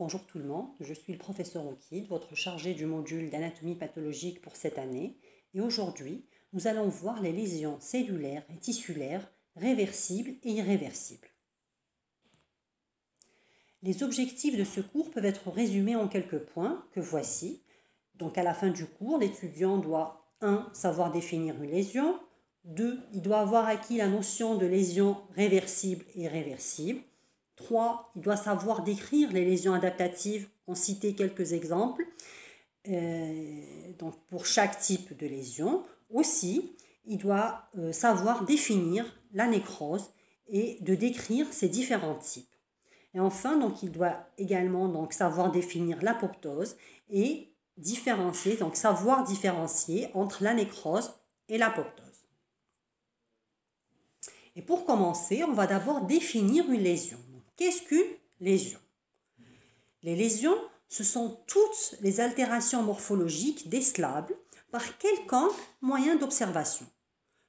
bonjour tout le monde, je suis le professeur Oukid, votre chargé du module d'anatomie pathologique pour cette année. Et aujourd'hui, nous allons voir les lésions cellulaires et tissulaires réversibles et irréversibles. Les objectifs de ce cours peuvent être résumés en quelques points que voici. Donc à la fin du cours, l'étudiant doit 1. Savoir définir une lésion, 2. Il doit avoir acquis la notion de lésion réversible et irréversible. 3. Il doit savoir décrire les lésions adaptatives. On citait quelques exemples donc pour chaque type de lésion. Aussi, il doit savoir définir la nécrose et de décrire ces différents types. Et enfin, donc, il doit également savoir définir l'apoptose et différencier, donc savoir différencier entre la nécrose et l'apoptose. Et pour commencer, on va d'abord définir une lésion. Qu'est-ce qu'une lésion? Les lésions, ce sont toutes les altérations morphologiques décelables par quelconque moyen d'observation.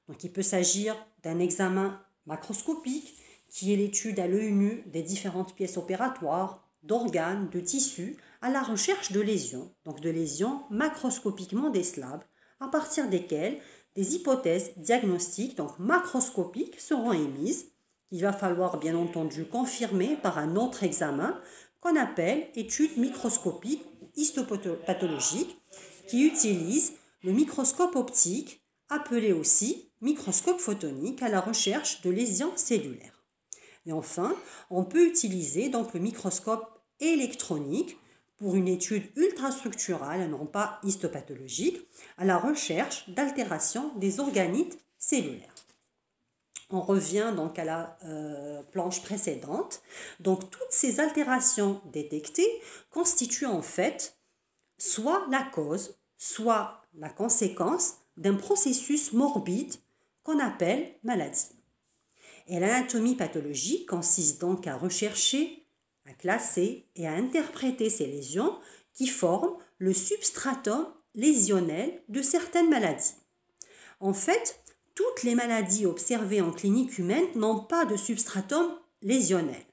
Donc, il peut s'agir d'un examen macroscopique, qui est l'étude à l'œil nu des différentes pièces opératoires, d'organes, de tissus, à la recherche de lésions, donc de lésions macroscopiquement décelables, à partir desquelles des hypothèses diagnostiques, donc macroscopiques, seront émises. Il va falloir bien entendu confirmer par un autre examen qu'on appelle étude microscopique ou histopathologique, qui utilise le microscope optique, appelé aussi microscope photonique, à la recherche de lésions cellulaires. Et enfin, on peut utiliser donc le microscope électronique pour une étude ultrastructurale, non pas histopathologique, à la recherche d'altération des organites cellulaires. On revient donc à la planche précédente. Donc toutes ces altérations détectées constituent en fait soit la cause, soit la conséquence d'un processus morbide qu'on appelle maladie. Et l'anatomie pathologique consiste donc à rechercher, à classer et à interpréter ces lésions qui forment le substratum lésionnel de certaines maladies. En fait, toutes les maladies observées en clinique humaine n'ont pas de substratum lésionnel,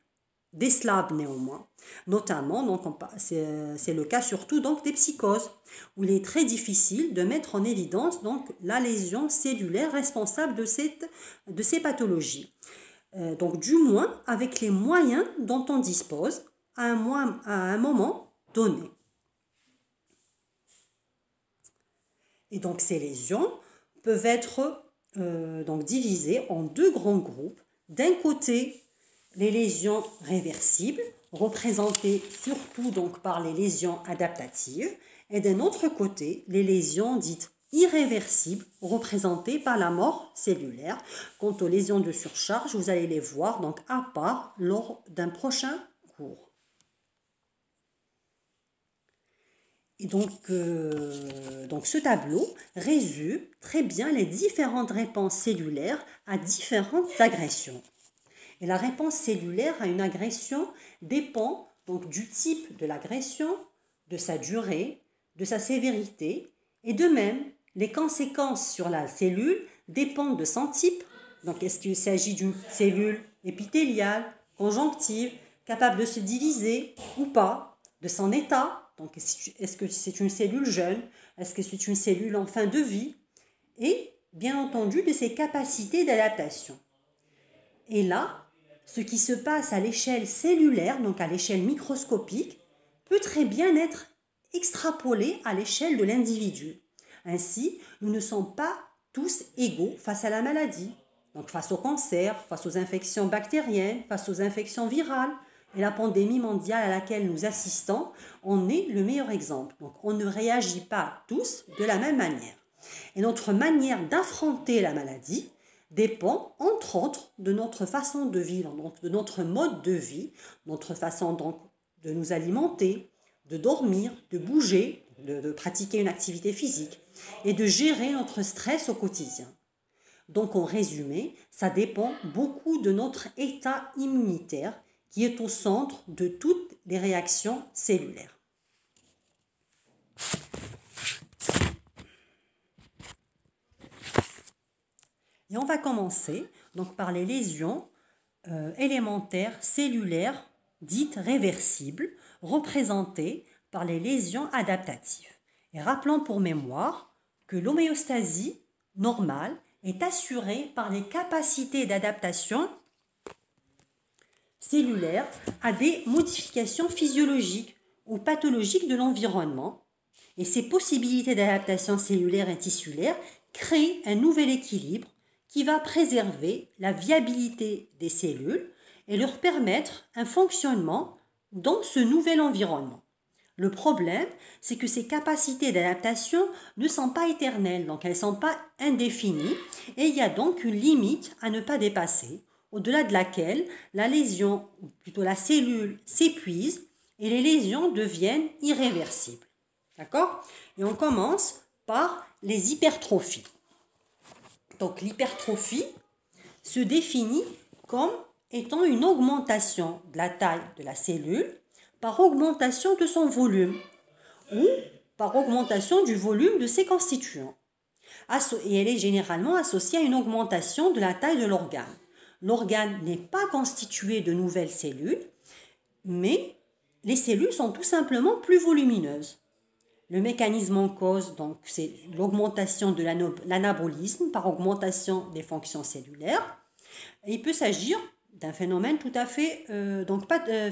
décelable néanmoins. Notamment, c'est le cas surtout donc, des psychoses, où il est très difficile de mettre en évidence donc, la lésion cellulaire responsable de ces pathologies. Donc du moins avec les moyens dont on dispose à un moment donné. Et donc ces lésions peuvent être divisées en deux grands groupes. D'un côté, les lésions réversibles, représentées surtout donc par les lésions adaptatives, et d'un autre côté, les lésions dites irréversibles, représentées par la mort cellulaire. Quant aux lésions de surcharge, vous allez les voir donc à part lors d'un prochain cours. Et donc ce tableau résume très bien les différentes réponses cellulaires à différentes agressions. Et la réponse cellulaire à une agression dépend donc du type de l'agression, de sa durée, de sa sévérité, et de même, les conséquences sur la cellule dépendent de son type. Donc, est-ce qu'il s'agit d'une cellule épithéliale, conjonctive, capable de se diviser ou pas, de son état? Donc, est-ce que c'est une cellule jeune? Est-ce que c'est une cellule en fin de vie? Et, bien entendu, de ses capacités d'adaptation. Et là, ce qui se passe à l'échelle cellulaire, donc à l'échelle microscopique, peut très bien être extrapolé à l'échelle de l'individu. Ainsi, nous ne sommes pas tous égaux face à la maladie. Donc face au cancer, face aux infections bactériennes, face aux infections virales. Et la pandémie mondiale à laquelle nous assistons en est le meilleur exemple. Donc on ne réagit pas tous de la même manière. Et notre manière d'affronter la maladie dépend, entre autres, de notre façon de vivre, donc de notre mode de vie, notre façon donc de nous alimenter, de dormir, de bouger, de pratiquer une activité physique et de gérer notre stress au quotidien. Donc en résumé, ça dépend beaucoup de notre état immunitaire qui est au centre de toutes les réactions cellulaires. Et on va commencer donc, par les lésions élémentaires cellulaires dites réversibles, représentées par les lésions adaptatives. Et rappelons pour mémoire que l'homéostasie normale est assurée par les capacités d'adaptation cellulaire à des modifications physiologiques ou pathologiques de l'environnement, et ces possibilités d'adaptation cellulaire et tissulaire créent un nouvel équilibre qui va préserver la viabilité des cellules et leur permettre un fonctionnement dans ce nouvel environnement. Le problème, c'est que ces capacités d'adaptation ne sont pas éternelles, donc elles ne sont pas indéfinies, et il y a donc une limite à ne pas dépasser, au-delà de laquelle la lésion, ou plutôt la cellule, s'épuise et les lésions deviennent irréversibles. D'accord? Et on commence par les hypertrophies. Donc l'hypertrophie se définit comme étant une augmentation de la taille de la cellule par augmentation de son volume ou par augmentation du volume de ses constituants. Et elle est généralement associée à une augmentation de la taille de l'organe. L'organe n'est pas constitué de nouvelles cellules, mais les cellules sont tout simplement plus volumineuses. Le mécanisme en cause, donc, c'est l'augmentation de l'anabolisme par augmentation des fonctions cellulaires. Et il peut s'agir d'un phénomène tout à fait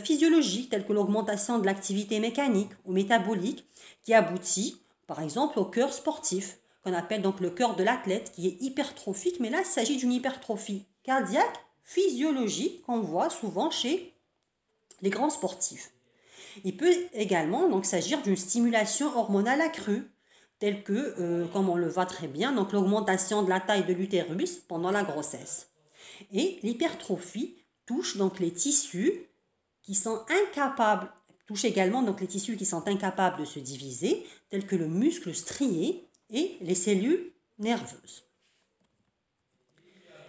physiologique, tel que l'augmentation de l'activité mécanique ou métabolique, qui aboutit, par exemple, au cœur sportif, qu'on appelle donc le cœur de l'athlète, qui est hypertrophique, mais là, il s'agit d'une hypertrophie cardiaque physiologique qu'on voit souvent chez les grands sportifs. Il peut également donc s'agir d'une stimulation hormonale accrue, telle que, comme on le voit très bien, donc l'augmentation de la taille de l'utérus pendant la grossesse. Et l'hypertrophie touche donc les tissus qui sont incapables, touche également donc les tissus qui sont incapables de se diviser, tels que le muscle strié et les cellules nerveuses.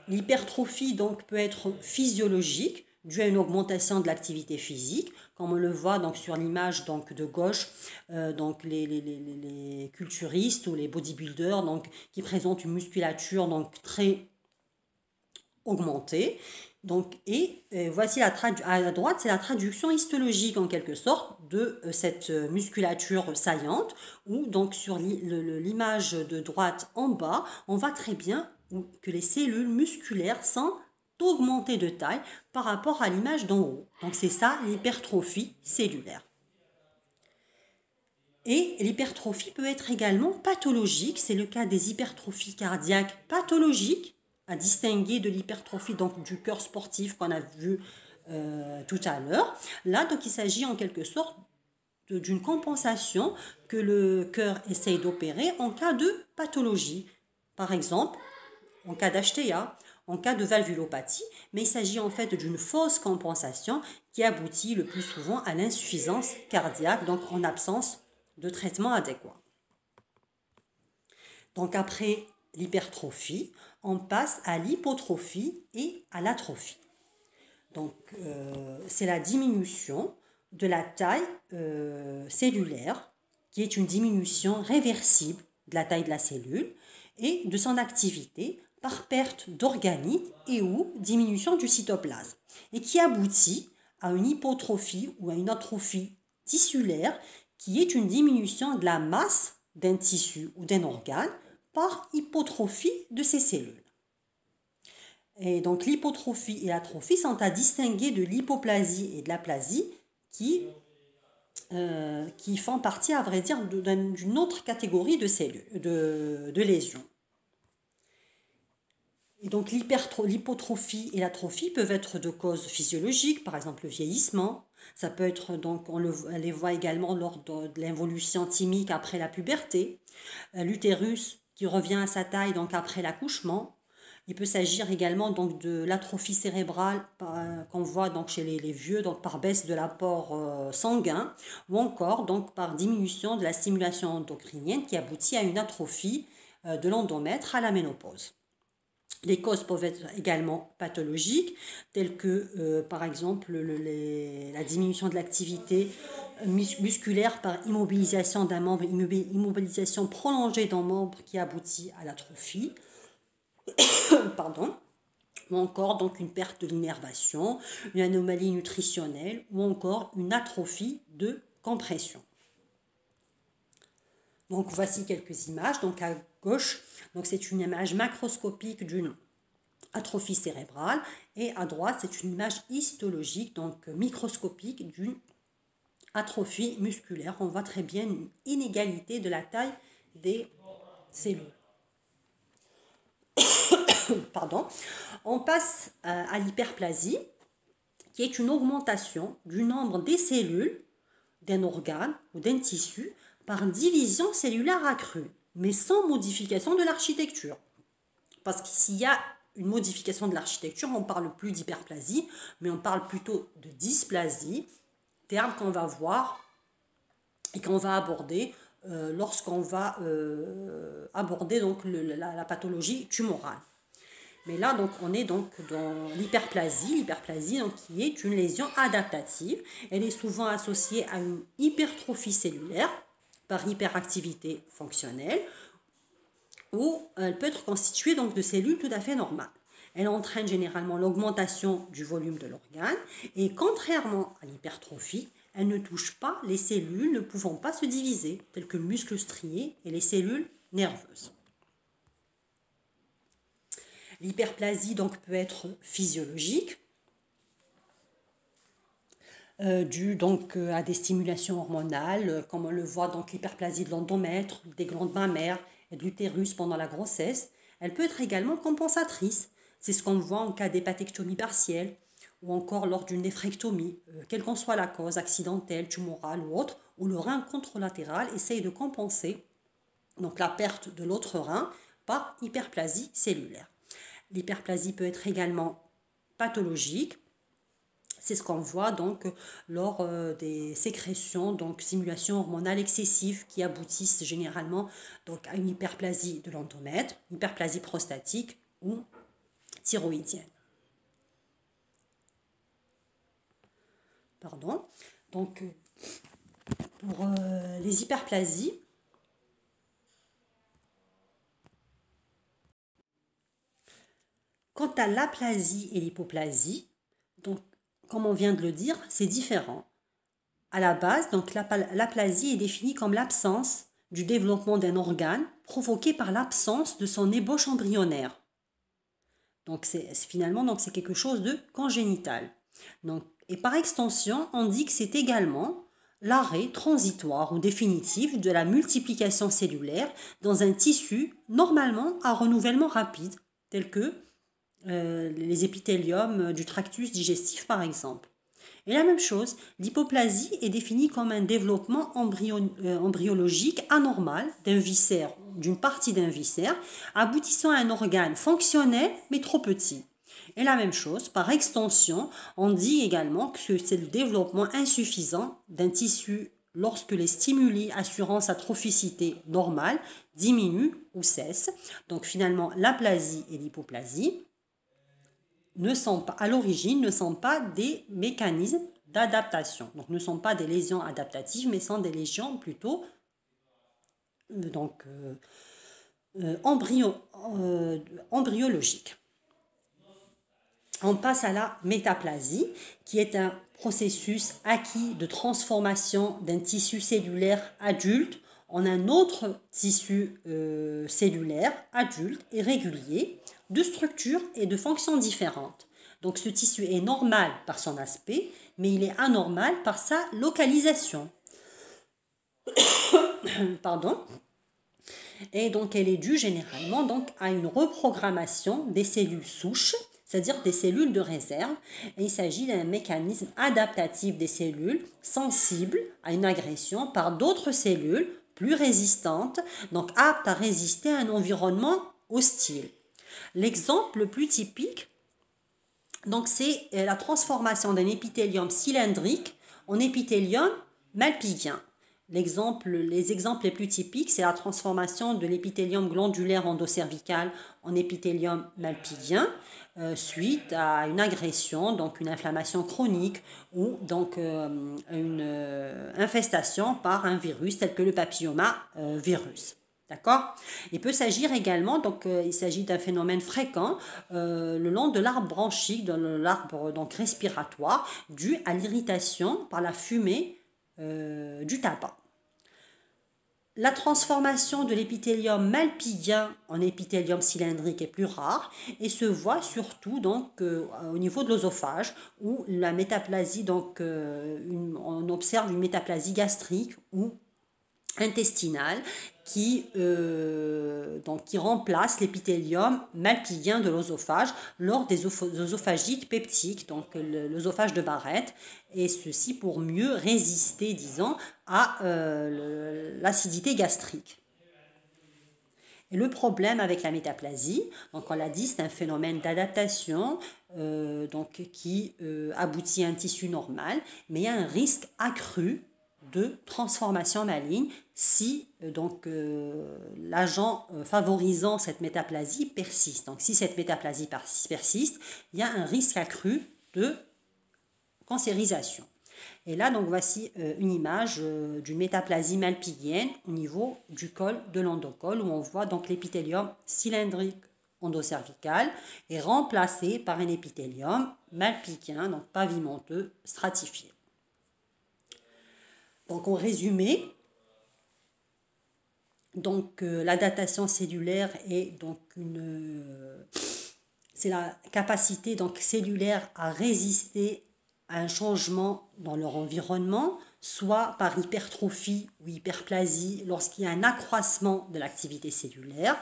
L'hypertrophie donc peut être physiologique, due à une augmentation de l'activité physique, comme on le voit donc sur l'image donc de gauche, donc les culturistes ou les bodybuilders donc qui présentent une musculature donc très augmentée. Donc, voici à droite, c'est la traduction histologique en quelque sorte de cette musculature saillante, où donc sur l'image de droite en bas, on voit très bien que les cellules musculaires sont augmentées de taille par rapport à l'image d'en haut. Donc c'est ça l'hypertrophie cellulaire. Et l'hypertrophie peut être également pathologique, c'est le cas des hypertrophies cardiaques pathologiques, à distinguer de l'hypertrophie donc du cœur sportif qu'on a vu tout à l'heure. Là, donc, il s'agit en quelque sorte d'une compensation que le cœur essaye d'opérer en cas de pathologie. Par exemple, en cas d'HTA, en cas de valvulopathie, mais il s'agit en fait d'une fausse compensation qui aboutit le plus souvent à l'insuffisance cardiaque, donc en absence de traitement adéquat. Donc après l'hypertrophie, on passe à l'hypotrophie et à l'atrophie. Donc, c'est la diminution de la taille cellulaire, qui est une diminution réversible de la taille de la cellule et de son activité par perte d'organites et ou diminution du cytoplasme, et qui aboutit à une hypotrophie ou à une atrophie tissulaire, qui est une diminution de la masse d'un tissu ou d'un organe par hypotrophie de ces cellules. Et donc l'hypotrophie et l'atrophie sont à distinguer de l'hypoplasie et de l'aplasie qui font partie, à vrai dire, d'une autre catégorie de cellules, de lésions. Et donc l'hypotrophie et l'atrophie peuvent être de causes physiologiques, par exemple le vieillissement. Ça peut être, donc, on les voit également lors de l'évolution thymique après la puberté. L'utérus qui revient à sa taille donc après l'accouchement. Il peut s'agir également donc de l'atrophie cérébrale qu'on voit donc chez les vieux, donc par baisse de l'apport sanguin, ou encore donc par diminution de la stimulation endocrinienne qui aboutit à une atrophie de l'endomètre à la ménopause. Les causes peuvent être également pathologiques, telles que par exemple la diminution de l'activité musculaire par immobilisation d'un membre, immobilisation prolongée d'un membre qui aboutit à l'atrophie, pardon, ou encore donc une perte de l'innervation, une anomalie nutritionnelle ou encore une atrophie de compression. Donc voici quelques images. Donc à gauche, donc c'est une image macroscopique d'une atrophie cérébrale et à droite c'est une image histologique, donc microscopique d'une atrophie musculaire. On voit très bien une inégalité de la taille des cellules. Pardon. On passe à l'hyperplasie, qui est une augmentation du nombre des cellules d'un organe ou d'un tissu par division cellulaire accrue, mais sans modification de l'architecture. Parce que s'il y a une modification de l'architecture, on ne parle plus d'hyperplasie, mais on parle plutôt de dysplasie, terme qu'on va voir et qu'on va aborder lorsqu'on va aborder donc la pathologie tumorale. Mais là, donc, on est donc dans l'hyperplasie, donc, qui est une lésion adaptative. Elle est souvent associée à une hypertrophie cellulaire par hyperactivité fonctionnelle, ou elle peut être constituée donc, de cellules tout à fait normales. Elle entraîne généralement l'augmentation du volume de l'organe et contrairement à l'hypertrophie, elle ne touche pas les cellules ne pouvant pas se diviser, telles que le muscle strié et les cellules nerveuses. L'hyperplasie donc peut être physiologique, due donc à des stimulations hormonales, comme on le voit donc l'hyperplasie de l'endomètre, des glandes mammaires et de l'utérus pendant la grossesse. Elle peut être également compensatrice. C'est ce qu'on voit en cas d'hépatectomie partielle ou encore lors d'une néphrectomie, quelle qu'en soit la cause, accidentelle, tumorale ou autre, où le rein contralatéral essaye de compenser donc la perte de l'autre rein par hyperplasie cellulaire. L'hyperplasie peut être également pathologique. C'est ce qu'on voit donc lors des sécrétions, donc stimulation hormonale excessive qui aboutissent généralement donc à une hyperplasie de l'endomètre, hyperplasie prostatique ou thyroïdienne. Pardon. Donc pour les hyperplasies, quant à l'aplasie et l'hypoplasie, donc comme on vient de le dire, c'est différent. À la base, donc l'aplasie est définie comme l'absence du développement d'un organe provoqué par l'absence de son ébauche embryonnaire. Donc finalement c'est quelque chose de congénital. Donc, et par extension, on dit que c'est également l'arrêt transitoire ou définitif de la multiplication cellulaire dans un tissu normalement à renouvellement rapide, tel que les épithéliums du tractus digestif par exemple. Et la même chose, l'hypoplasie est définie comme un développement embryologique anormal d'un viscère, d'une partie d'un viscère, aboutissant à un organe fonctionnel mais trop petit. Et la même chose, par extension, on dit également que c'est le développement insuffisant d'un tissu lorsque les stimuli assurant sa trophicité normale diminuent ou cessent. Donc finalement, l'aplasie et l'hypoplasie à l'origine ne sont pas des mécanismes d'adaptation. Donc ne sont pas des lésions adaptatives, mais sont des lésions plutôt embryologiques. On passe à la métaplasie, qui est un processus acquis de transformation d'un tissu cellulaire adulte en un autre tissu cellulaire adulte et régulier, de structures et de fonctions différentes. Donc ce tissu est normal par son aspect, mais il est anormal par sa localisation. Pardon. Et donc elle est due généralement donc à une reprogrammation des cellules souches, c'est-à-dire des cellules de réserve. Et il s'agit d'un mécanisme adaptatif des cellules sensibles à une agression par d'autres cellules plus résistantes, donc aptes à résister à un environnement hostile. L'exemple le plus typique, donc, c'est la transformation d'un épithélium cylindrique en épithélium malpigien. Les exemples les plus typiques, c'est la transformation de l'épithélium glandulaire endocervical en épithélium malpigien suite à une agression, donc une inflammation chronique ou donc une infestation par un virus tel que le papillomavirus. D'accord? Il peut s'agir également, donc il s'agit d'un phénomène fréquent le long de l'arbre branchique, dans l'arbre donc respiratoire, dû à l'irritation par la fumée du tabac. La transformation de l'épithélium malpigien en épithélium cylindrique est plus rare et se voit surtout donc au niveau de l'œsophage où la métaplasie donc on observe une métaplasie gastrique ou intestinale qui remplace l'épithélium malpigien de l'œsophage lors des œsophagites peptiques, donc l'œsophage de Barrett, et ceci pour mieux résister, disons, à l'acidité gastrique. Et le problème avec la métaplasie, donc on l'a dit, c'est un phénomène d'adaptation qui aboutit à un tissu normal, mais il y a un risque accru de transformation maligne si l'agent favorisant cette métaplasie persiste. Donc si cette métaplasie persiste, il y a un risque accru de cancérisation. Et là, donc voici une image d'une métaplasie malpighienne au niveau du col de l'endocole où on voit donc l'épithélium cylindrique endocervical est remplacé par un épithélium malpighien, donc pavimenteux, stratifié. Donc en résumé, la datation cellulaire est donc c'est la capacité donc cellulaire à résister à un changement dans leur environnement, soit par hypertrophie ou hyperplasie lorsqu'il y a un accroissement de l'activité cellulaire,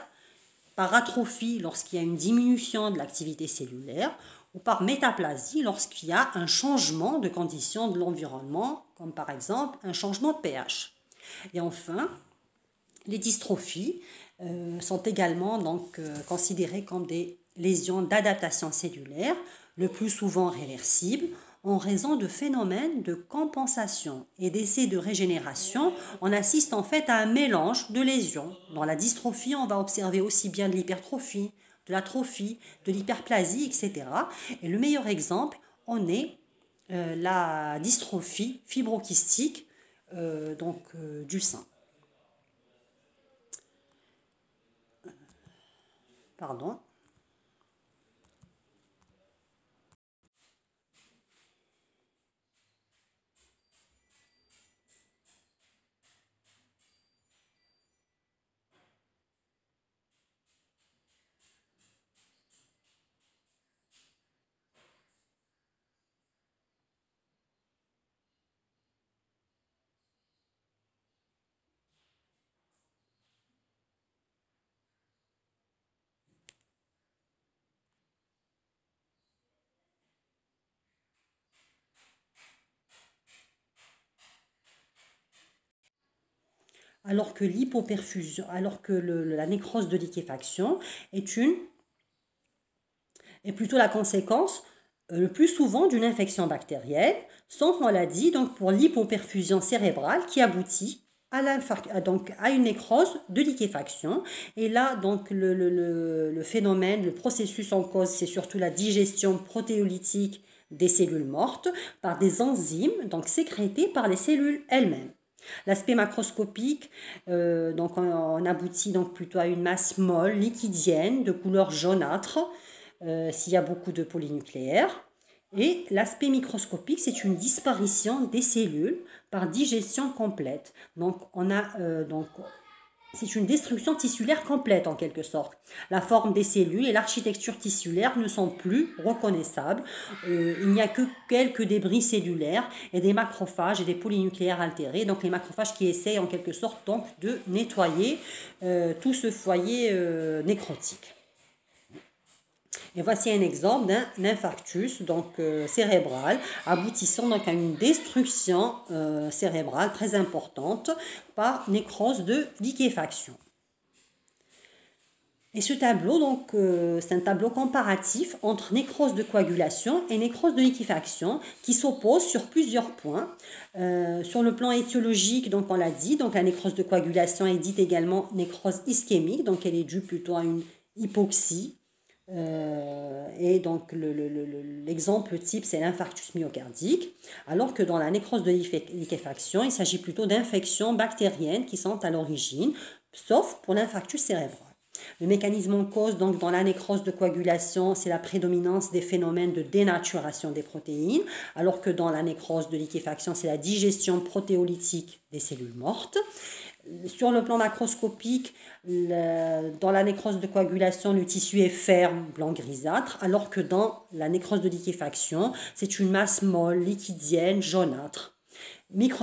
par atrophie lorsqu'il y a une diminution de l'activité cellulaire, ou par métaplasie lorsqu'il y a un changement de conditions de l'environnement, comme par exemple un changement de pH. Et enfin, les dystrophies sont également considérées comme des lésions d'adaptation cellulaire, le plus souvent réversibles, en raison de phénomènes de compensation et d'essais de régénération. On assiste en fait à un mélange de lésions. Dans la dystrophie, on va observer aussi bien de l'hypertrophie, de l'atrophie, de l'hyperplasie, etc. Et le meilleur exemple en est la dystrophie fibrokystique du sein. Pardon. Alors que l'hypoperfusion, la nécrose de liquéfaction est plutôt la conséquence le plus souvent d'une infection bactérienne, sans maladie, donc pour l'hypoperfusion cérébrale qui aboutit à une nécrose de liquéfaction. Et là, donc, le phénomène, le processus en cause, c'est surtout la digestion protéolytique des cellules mortes par des enzymes donc sécrétées par les cellules elles-mêmes. L'aspect macroscopique, on aboutit donc plutôt à une masse molle, liquidienne, de couleur jaunâtre, s'il y a beaucoup de polynucléaires. Et l'aspect microscopique, c'est une disparition des cellules par digestion complète. Donc, c'est une destruction tissulaire complète en quelque sorte. La forme des cellules et l'architecture tissulaire ne sont plus reconnaissables. Il n'y a que quelques débris cellulaires et des macrophages et des polynucléaires altérés. Donc les macrophages qui essayent en quelque sorte donc, de nettoyer tout ce foyer nécrotique. Et voici un exemple d'un infarctus cérébral aboutissant donc à une destruction cérébrale très importante par nécrose de liquéfaction. Et ce tableau, c'est un tableau comparatif entre nécrose de coagulation et nécrose de liquéfaction qui s'opposent sur plusieurs points. Sur le plan étiologique, donc on l'a dit, donc la nécrose de coagulation est dite également nécrose ischémique, donc elle est due plutôt à une hypoxie. Et donc l'exemple type c'est l'infarctus myocardique, alors que dans la nécrose de liquéfaction il s'agit plutôt d'infections bactériennes qui sont à l'origine sauf pour l'infarctus cérébral. Le mécanisme en cause, donc dans la nécrose de coagulation, c'est la prédominance des phénomènes de dénaturation des protéines, alors que dans la nécrose de liquéfaction, c'est la digestion protéolytique des cellules mortes. Sur le plan macroscopique, dans la nécrose de coagulation, le tissu est ferme, blanc grisâtre, alors que dans la nécrose de liquéfaction, c'est une masse molle, liquidienne, jaunâtre.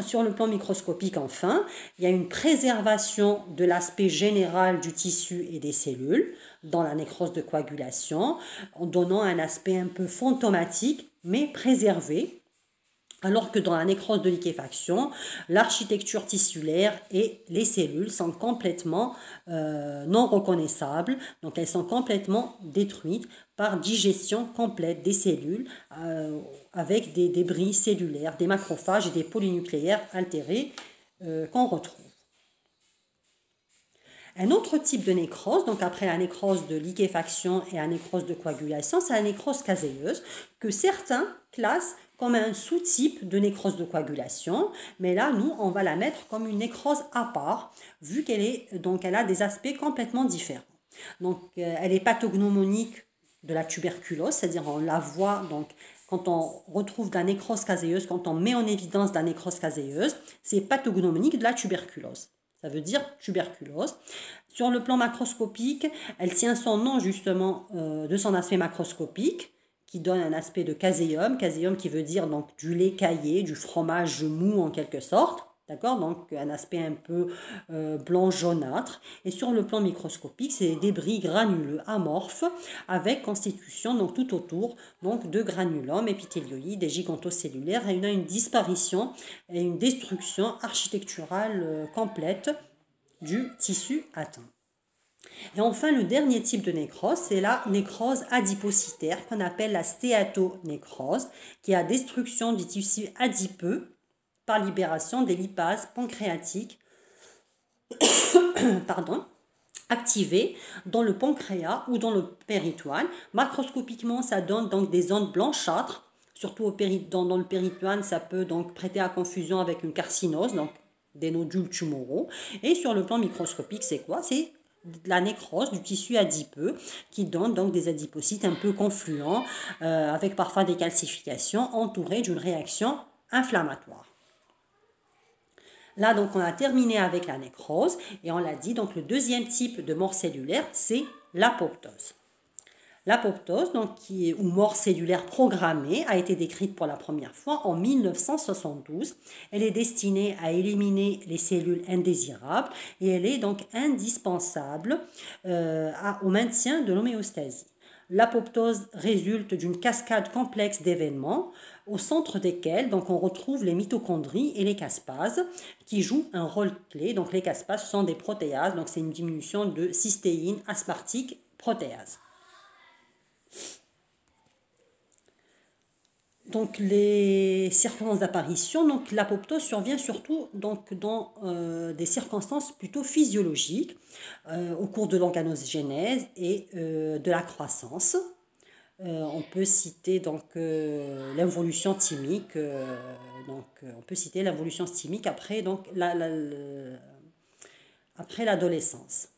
Sur le plan microscopique, enfin, il y a une préservation de l'aspect général du tissu et des cellules dans la nécrose de coagulation, en donnant un aspect un peu fantomatique, mais préservé, alors que dans la nécrose de liquéfaction, l'architecture tissulaire et les cellules sont complètement non reconnaissables, donc elles sont complètement détruites par digestion complète des cellules avec des débris cellulaires, des macrophages et des polynucléaires altérés qu'on retrouve. Un autre type de nécrose, donc après la nécrose de liquéfaction et la nécrose de coagulation, c'est la nécrose caséeuse que certains classent comme un sous-type de nécrose de coagulation, mais là, nous, on va la mettre comme une nécrose à part, vu qu'elle a des aspects complètement différents. Donc, elle est pathognomonique de la tuberculose, c'est-à-dire on la voit, donc, quand on retrouve de la nécrose caséeuse, quand on met en évidence de la nécrose caséeuse, c'est pathognomonique de la tuberculose. Ça veut dire tuberculose. Sur le plan macroscopique, elle tient son nom justement de son aspect macroscopique, qui donne un aspect de caséum qui veut dire donc du lait caillé, du fromage mou en quelque sorte. D'accord, donc un aspect un peu blanc jaunâtre. Et sur le plan microscopique, c'est des débris granuleux amorphes avec constitution donc tout autour donc de granulomes épithélioïdes et gigantocellulaires, et une disparition et une destruction architecturale complète du tissu atteint. Et enfin, le dernier type de nécrose, c'est la nécrose adipocytaire qu'on appelle la stéatonécrose, qui est la destruction du tissu adipeux par libération des lipases pancréatiques activées dans le pancréas ou dans le péritoine. Macroscopiquement, ça donne donc des zones blanchâtres, surtout dans le péritoine, ça peut donc prêter à confusion avec une carcinose, donc des nodules tumoraux. Et sur le plan microscopique, c'est quoi? C'est la nécrose du tissu adipeux qui donne donc des adipocytes un peu confluents avec parfois des calcifications entourées d'une réaction inflammatoire. Là, donc, on a terminé avec la nécrose et on l'a dit, donc le deuxième type de mort cellulaire, c'est l'apoptose. L'apoptose, ou mort cellulaire programmée, a été décrite pour la première fois en 1972. Elle est destinée à éliminer les cellules indésirables et elle est donc indispensable au maintien de l'homéostasie. L'apoptose résulte d'une cascade complexe d'événements au centre desquels donc, on retrouve les mitochondries et les caspases qui jouent un rôle clé. Donc les caspases sont des protéases, donc c'est une diminution de cystéine aspartique protéase. Donc les circonstances d'apparition, donc l'apoptose survient surtout donc, dans des circonstances plutôt physiologiques au cours de l'organogénèse et de la croissance. On peut citer donc l'involution thymique. On peut citer l'involution thymique après donc après l'adolescence.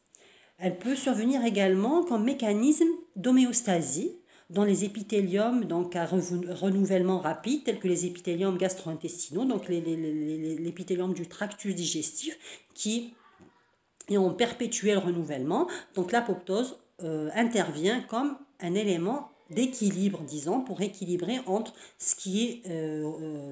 Elle peut survenir également comme mécanisme d'homéostasie dans les épithéliums donc à renouvellement rapide, tels que les épithéliums gastro-intestinaux, donc l'épithélium du tractus digestif, qui est en perpétuel renouvellement. Donc l'apoptose intervient comme un élément d'équilibre, disons, pour équilibrer entre ce qui est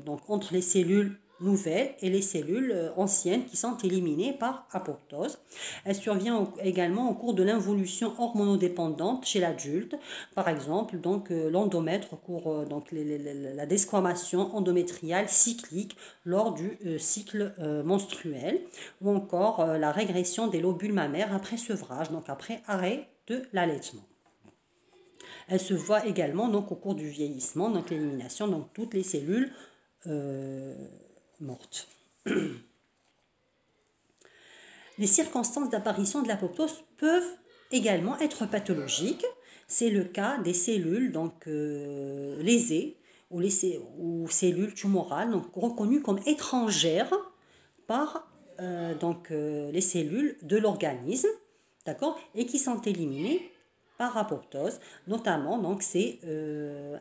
donc entre les cellules nouvelles et les cellules anciennes qui sont éliminées par apoptose. Elle survient également au cours de l'involution hormonodépendante chez l'adulte, par exemple donc l'endomètre au cours donc la desquamation endométriale cyclique lors du cycle menstruel, ou encore la régression des lobules mammaires après sevrage, donc après arrêt de l'allaitement. Elle se voit également donc au cours du vieillissement, donc l'élimination de toutes les cellules mortes. Les circonstances d'apparition de l'apoptose peuvent également être pathologiques. C'est le cas des cellules donc, lésées ou cellules tumorales donc, reconnues comme étrangères par les cellules de l'organisme, d'accord, et qui sont éliminées par apoptose. Notamment, donc, c'est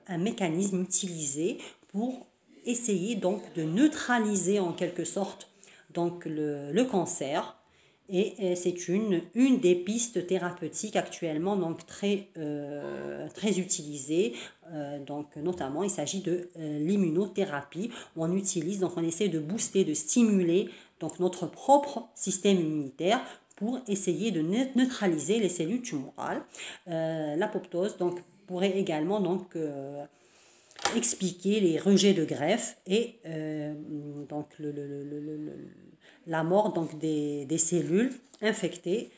un mécanisme utilisé pour essayer donc de neutraliser en quelque sorte donc le cancer. Et c'est une des pistes thérapeutiques actuellement donc très utilisées. Donc notamment il s'agit de l'immunothérapie où on utilise, donc on essaie de booster, de stimuler donc notre propre système immunitaire pour essayer de neutraliser les cellules tumorales. L'apoptose donc pourrait également donc expliquer les rejets de greffe et donc la mort donc des cellules infectées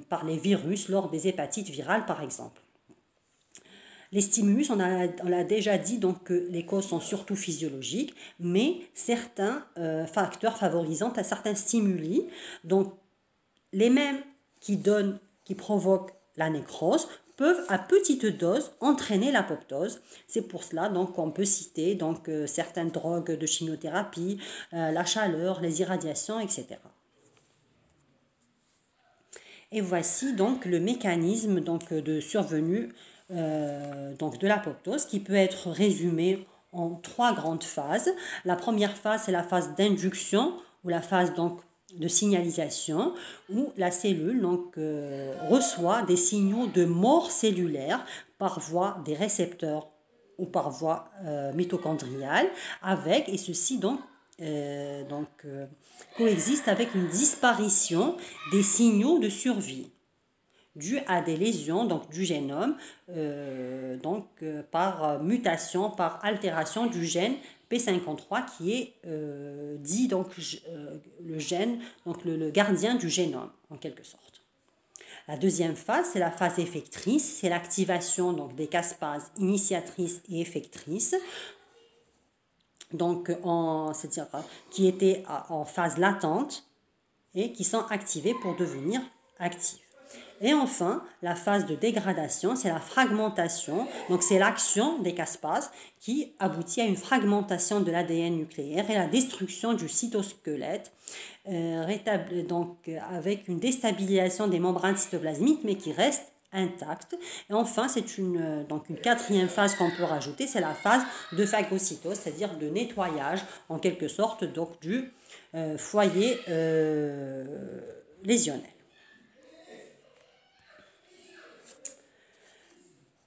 par les virus lors des hépatites virales par exemple. Les stimulus, on l'a déjà dit, donc que les causes sont surtout physiologiques, mais certains facteurs favorisant à certains stimuli, donc les mêmes qui provoquent la nécrose, peuvent à petite dose entraîner l'apoptose. C'est pour cela donc qu'on peut citer donc certaines drogues de chimiothérapie, la chaleur, les irradiations, etc. Et voici donc le mécanisme donc de survenue donc de l'apoptose qui peut être résumé en 3 grandes phases. La première phase, c'est la phase d'induction ou la phase donc de signalisation où la cellule donc, reçoit des signaux de mort cellulaire par voie des récepteurs ou par voie mitochondriale avec, et ceci donc, coexiste avec une disparition des signaux de survie dû à des lésions donc, du génome par mutation, par altération du gène P53 qui est dit donc, le gène, donc le gardien du génome en quelque sorte. La deuxième phase, c'est la phase effectrice, c'est l'activation donc, des caspases initiatrices et effectrices donc c'est-à-dire qui étaient en phase latente et qui sont activées pour devenir actives. Et enfin, la phase de dégradation, c'est la fragmentation. Donc, c'est l'action des caspases qui aboutit à une fragmentation de l'ADN nucléaire et la destruction du cytosquelette, donc avec une déstabilisation des membranes cytoplasmiques, mais qui reste intacte. Et enfin, c'est une quatrième phase qu'on peut rajouter, c'est la phase de phagocytose, c'est-à-dire de nettoyage, en quelque sorte, donc, du foyer lésionnel.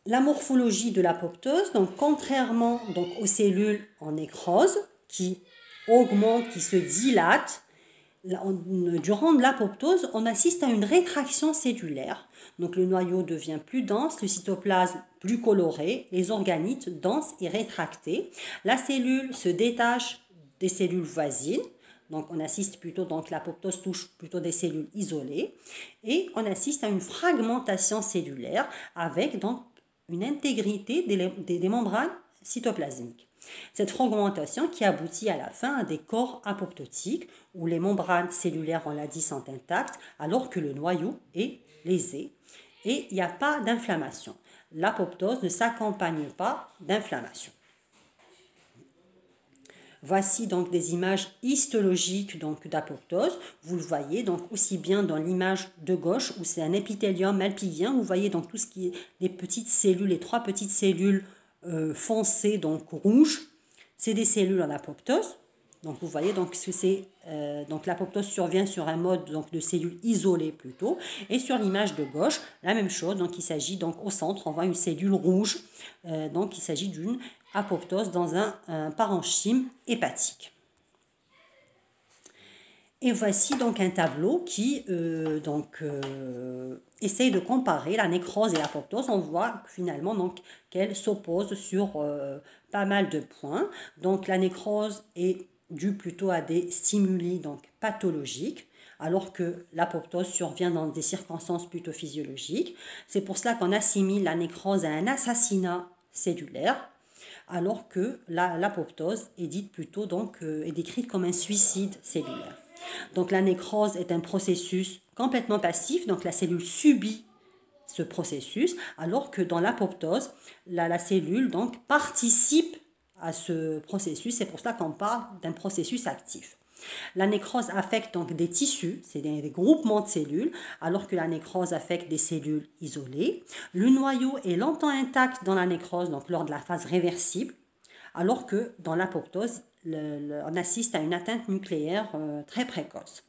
La morphologie de l'apoptose, donc contrairement donc, aux cellules en nécrose qui augmentent, qui se dilatent, durant l'apoptose, on assiste à une rétraction cellulaire. Donc le noyau devient plus dense, le cytoplasme plus coloré, les organites denses et rétractés. La cellule se détache des cellules voisines. Donc on assiste plutôt, donc l'apoptose touche plutôt des cellules isolées. Et on assiste à une fragmentation cellulaire avec donc une intégrité des membranes cytoplasmiques. Cette fragmentation qui aboutit à la fin à des corps apoptotiques où les membranes cellulaires, on l'a dit, sont intactes alors que le noyau est lésé et il n'y a pas d'inflammation. L'apoptose ne s'accompagne pas d'inflammation. Voici donc des images histologiques d'apoptose. Vous le voyez donc aussi bien dans l'image de gauche où c'est un épithélium malpighien. Vous voyez donc tout ce qui est des petites cellules, les 3 petites cellules foncées donc rouges. C'est des cellules en apoptose. Donc vous voyez donc donc l'apoptose survient sur un mode donc de cellules isolées plutôt. Et sur l'image de gauche, la même chose. Donc il s'agit donc au centre, on voit une cellule rouge. Donc il s'agit d'une apoptose dans un parenchyme hépatique. Et voici donc un tableau qui essaye de comparer la nécrose et l'apoptose. On voit finalement qu'elles s'opposent sur pas mal de points. Donc la nécrose est due plutôt à des stimuli pathologiques, alors que l'apoptose survient dans des circonstances plutôt physiologiques. C'est pour cela qu'on assimile la nécrose à un assassinat cellulaire, alors que l'apoptose est dite plutôt est décrite comme un suicide cellulaire. Donc la nécrose est un processus complètement passif, donc la cellule subit ce processus, alors que dans l'apoptose, la cellule participe à ce processus. C'est pour cela qu'on parle d'un processus actif. La nécrose affecte donc des tissus, c'est des groupements de cellules, alors que la nécrose affecte des cellules isolées. Le noyau est longtemps intact dans la nécrose, donc lors de la phase réversible, alors que dans l'apoptose, on assiste à une atteinte nucléaire très précoce.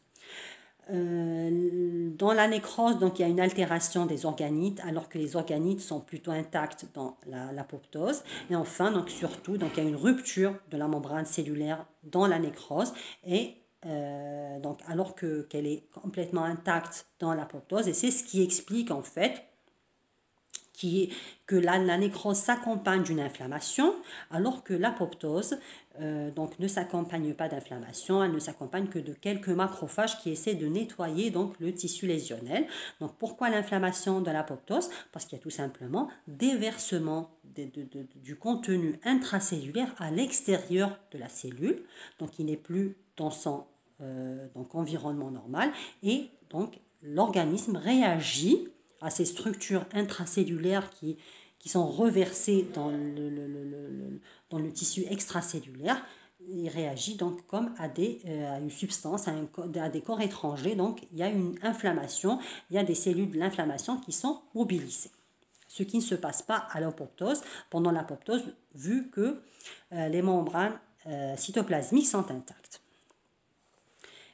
Dans la nécrose, donc, il y a une altération des organites, alors que les organites sont plutôt intacts dans l'apoptose. Et enfin, donc, surtout, donc, il y a une rupture de la membrane cellulaire dans la nécrose, et donc, alors qu'elle est complètement intacte dans l'apoptose. Et c'est ce qui explique en fait que la nécrose s'accompagne d'une inflammation, alors que l'apoptose donc ne s'accompagne pas d'inflammation, elle ne s'accompagne que de quelques macrophages qui essaient de nettoyer donc le tissu lésionnel. Donc pourquoi l'inflammation de l'apoptose? Parce qu'il y a tout simplement déversement du contenu intracellulaire à l'extérieur de la cellule, donc il n'est plus dans son donc environnement normal, et donc l'organisme réagit à ces structures intracellulaires qui sont reversées dans le tissu extracellulaire. Il réagit donc comme à une substance, à des corps étrangers. Donc il y a une inflammation, il y a des cellules de l'inflammation qui sont mobilisées. Ce qui ne se passe pas à l'apoptose, pendant l'apoptose, vu que les membranes cytoplasmiques sont intactes.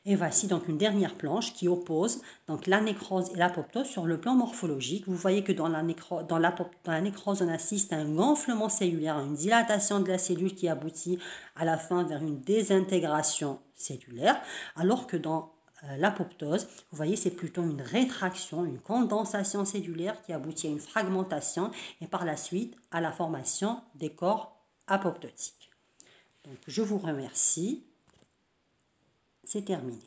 Et voici donc une dernière planche qui oppose donc la nécrose et l'apoptose sur le plan morphologique. Vous voyez que dans la nécrose, on assiste à un gonflement cellulaire, à une dilatation de la cellule qui aboutit à la fin vers une désintégration cellulaire, alors que dans l'apoptose, vous voyez, c'est plutôt une rétraction, une condensation cellulaire qui aboutit à une fragmentation et par la suite à la formation des corps apoptotiques. Donc, je vous remercie. C'est terminé.